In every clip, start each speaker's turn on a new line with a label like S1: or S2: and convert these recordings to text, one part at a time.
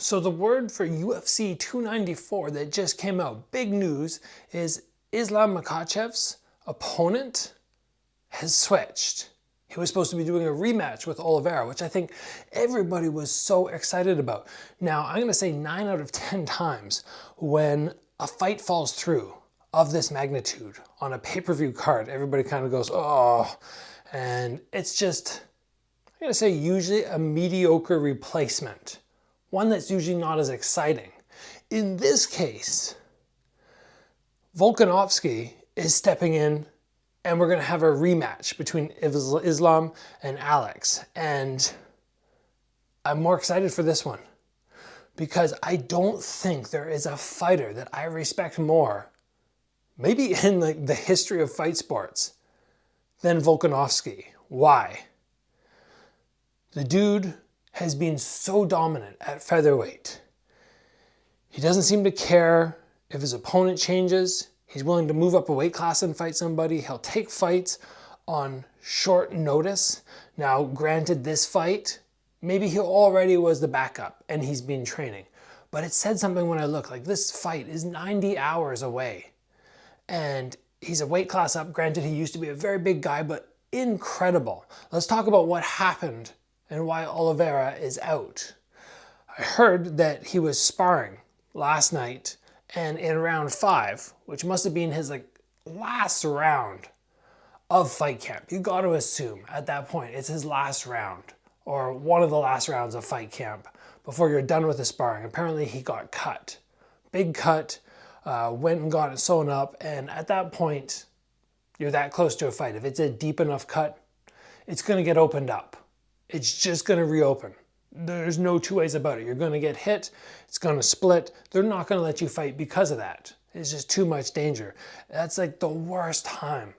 S1: So the word for UFC 294 that just came out, big news, is Islam Makhachev's opponent has switched. He was supposed to be doing a rematch with Oliveira, which I think everybody was so excited about. Now, I'm going to say 9 out of 10 times when a fight falls through of this magnitude on a pay-per-view card, everybody kind of goes, oh, and it's just, I'm going to say usually a mediocre replacement. One that's usually not as exciting. In this case, Volkanovski is stepping in and we're going to have a rematch between Islam and Alex. And I'm more excited for this one because I don't think there is a fighter that I respect more, maybe in like the history of fight sports, than Volkanovski. Why? The dude has been so dominant at featherweight. He doesn't seem to care if his opponent changes. He's willing to move up a weight class and fight somebody. He'll take fights on short notice. Now, granted, this fight, maybe he already was the backup and he's been training. But it said something when I looked, like this fight is 90 hours away. And he's a weight class up. Granted, he used to be a very big guy, but incredible. Let's talk about what happened and why Oliveira is out. I heard that he was sparring last night and in round 5, which must have been his last round of fight camp. You got to assume at that point it's his last round or one of the last rounds of fight camp before you're done with the sparring. Apparently he got cut. Big cut, went and got it sewn up, and at that point you're that close to a fight. If it's a deep enough cut, it's going to get opened up. It's just going to reopen. There's no two ways about it. You're going to get hit. It's going to split. They're not going to let you fight because of that. It's just too much danger. That's like the worst time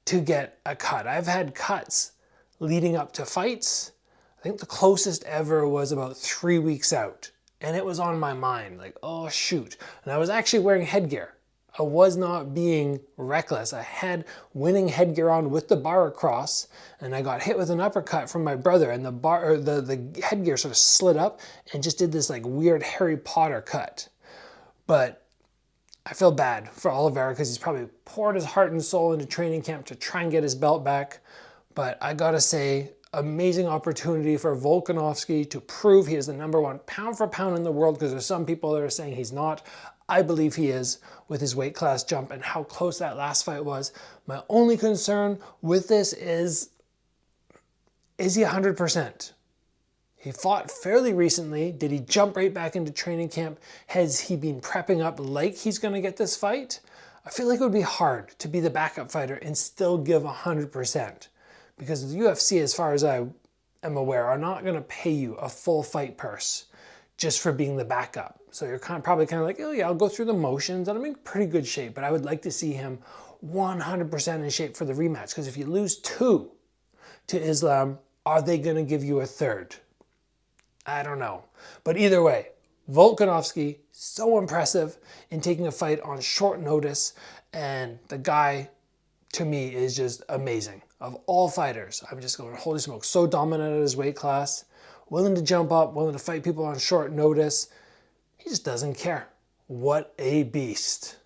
S1: to get a cut. I've had cuts leading up to fights. I think the closest ever was about 3 weeks out. And it was on my mind, like, oh shoot. And I was actually wearing headgear. I was not being reckless. I had winning headgear on with the bar across, and I got hit with an uppercut from my brother, and the headgear sort of slid up and just did this like weird Harry Potter cut. But I feel bad for Oliveira because he's probably poured his heart and soul into training camp to try and get his belt back. But I gotta say, amazing opportunity for Volkanovski to prove he is the #1 pound for pound in the world, because there's some people that are saying he's not. I believe he is with his weight class jump and how close that last fight was. My only concern with this is he 100%? He fought fairly recently. Did he jump right back into training camp? Has he been prepping up like he's going to get this fight? I feel like it would be hard to be the backup fighter and still give 100%. Because the UFC, as far as I am aware, are not going to pay you a full fight purse just for being the backup. So you're probably kind of like, oh yeah, I'll go through the motions and I'm in pretty good shape, but I would like to see him 100% in shape for the rematch. Because if you lose 2 to Islam, are they going to give you a 3rd? I don't know. But either way, Volkanovski, so impressive in taking a fight on short notice, and the guy, to me, is just amazing. Of all fighters, I'm just going, holy smokes, so dominant at his weight class, willing to jump up, willing to fight people on short notice. He just doesn't care. What a beast.